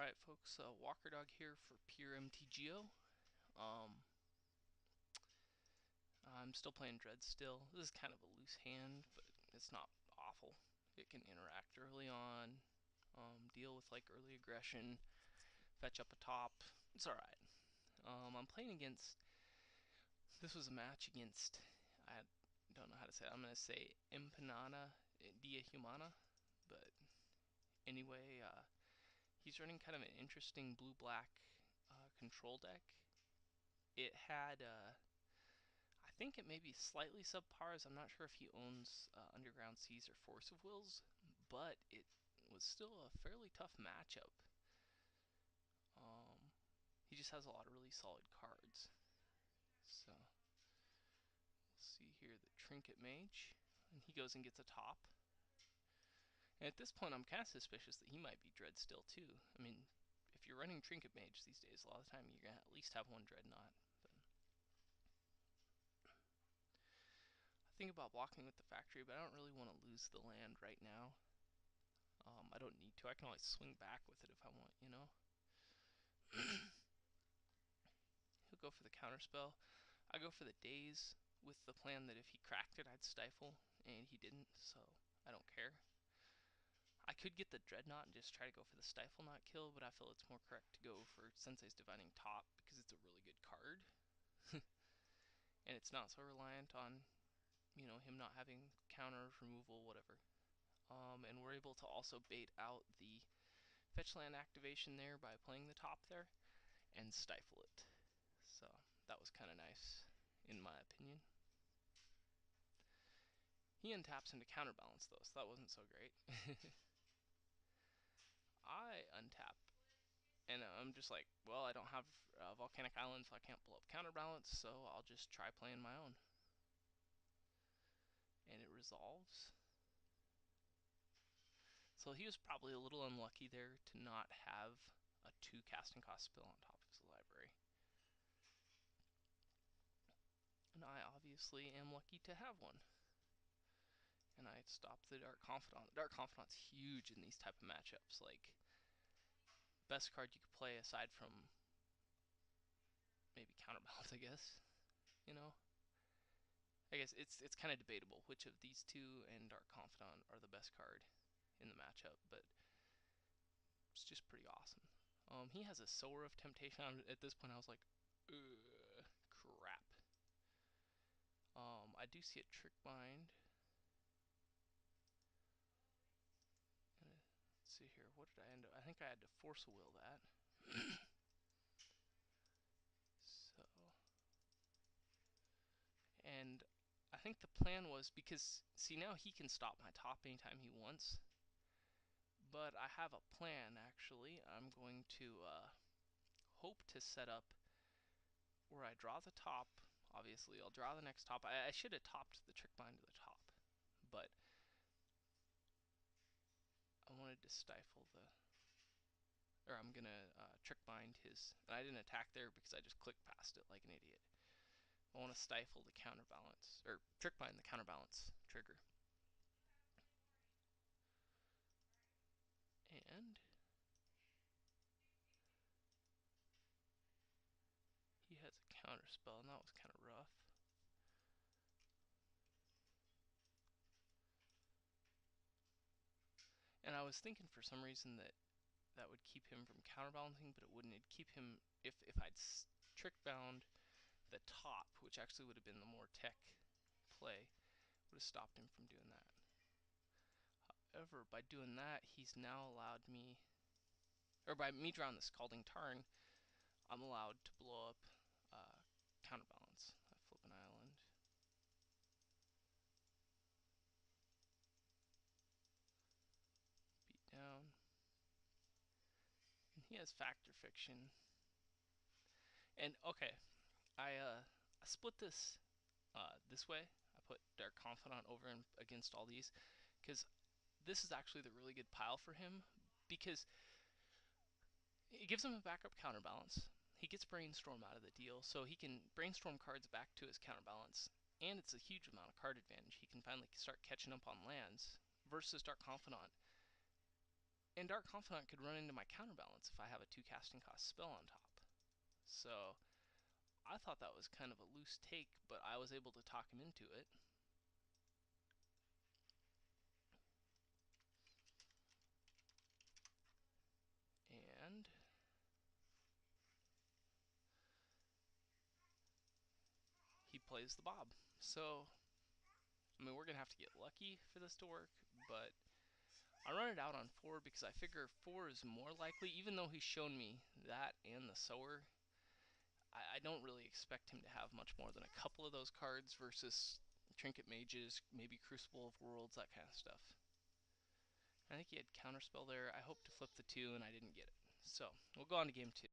Alright folks, Walker Dog here for Pure MTGO. I'm still playing Dreadstill. This is kind of a loose hand, but it's not awful. It can interact early on, deal with like early aggression, fetch up a top. It's alright. I'm playing against, this was a match against, I don't know how to say it. I'm going to say Empanada Dia Humana, but anyway, he's running kind of an interesting blue-black control deck. It had, I think it may be slightly subpar, as I'm not sure if he owns Underground Seas or Force of Wills, but it was still a fairly tough matchup. He just has a lot of really solid cards. So, we'll see here the Trinket Mage, and he goes and gets a top. And at this point, I'm kind of suspicious that he might be Dreadstill too. I mean, if you're running Trinket Mage these days, a lot of the time you're going to at least have one Dreadnought. But I think about blocking with the factory, but I don't really want to lose the land right now. I don't need to. I can always swing back with it if I want, you know? He'll go for the counterspell. I go for the daze with the plan that if he cracked it, I'd stifle, and he didn't, so I don't care. I could get the Dreadnought and just try to go for the Stifle Not kill, but I feel it's more correct to go for Sensei's Divining Top because it's a really good card. And it's not so reliant on, you know, him not having counters, removal, whatever. And we're able to also bait out the fetch land activation there by playing the top there and stifle it. So that was kind of nice, in my opinion. He untaps into counterbalance though, so that wasn't so great. I untap, and I'm just like, well, I don't have Volcanic Island, so I can't blow up counterbalance, so I'll just try playing my own. And it resolves. So he was probably a little unlucky there to not have a 2 casting cost spell on top of his library. And I obviously am lucky to have one. And I stopped the Dark Confidant. The Dark Confidant's huge in these type of matchups. Like, best card you could play aside from maybe Counterbalance, I guess. You know? I guess it's kind of debatable which of these two and Dark Confidant are the best card in the matchup, but it's just pretty awesome. He has a Sower of Temptation. At this point, I was like, ugh, crap. I do see a Trick Bind. Let's see here. What did I end up? I think I had to Force a Will that. So, and I think the plan was because see now he can stop my top anytime he wants. But I have a plan actually. I'm going to hope to set up where I draw the top. Obviously, I'll draw the next top. I should have topped the Trick Bind to the top, but I wanted to stifle the, or I'm gonna Trick Bind his, and I didn't attack there because I just clicked past it like an idiot. I want to stifle the counterbalance, or Trick Bind the counterbalance trigger. And he has a counter spell, and that was kind of rough. And I was thinking for some reason that that would keep him from counterbalancing, but it wouldn't. It'd keep him, if I'd Trick Bound the top, which actually would have been the more tech play, would have stopped him from doing that. However, by doing that, he's now allowed me, or by me drawing the Scalding Tarn, I'm allowed to blow up counterbalance. I flip an island. Beat down. And he has Factor Fiction. And okay, I split this this way. I put Dark Confidant over and against all these, because this is actually the really good pile for him, because it gives him a backup counterbalance. He gets Brainstorm out of the deal, so he can Brainstorm cards back to his counterbalance, and it's a huge amount of card advantage. He can finally start catching up on lands, versus Dark Confidant. And Dark Confidant could run into my counterbalance if I have a 2 casting cost spell on top. So I thought that was kind of a loose take, but I was able to talk him into it. And he plays the Bob. So, I mean, we're going to have to get lucky for this to work, but I run it out on 4 because I figure 4 is more likely, even though he's shown me that and the Sower. I don't really expect him to have much more than a couple of those cards versus Trinket Mages, maybe Crucible of Worlds, that kind of stuff. I think he had Counterspell there. I hoped to flip the 2 and I didn't get it. So, we'll go on to game 2.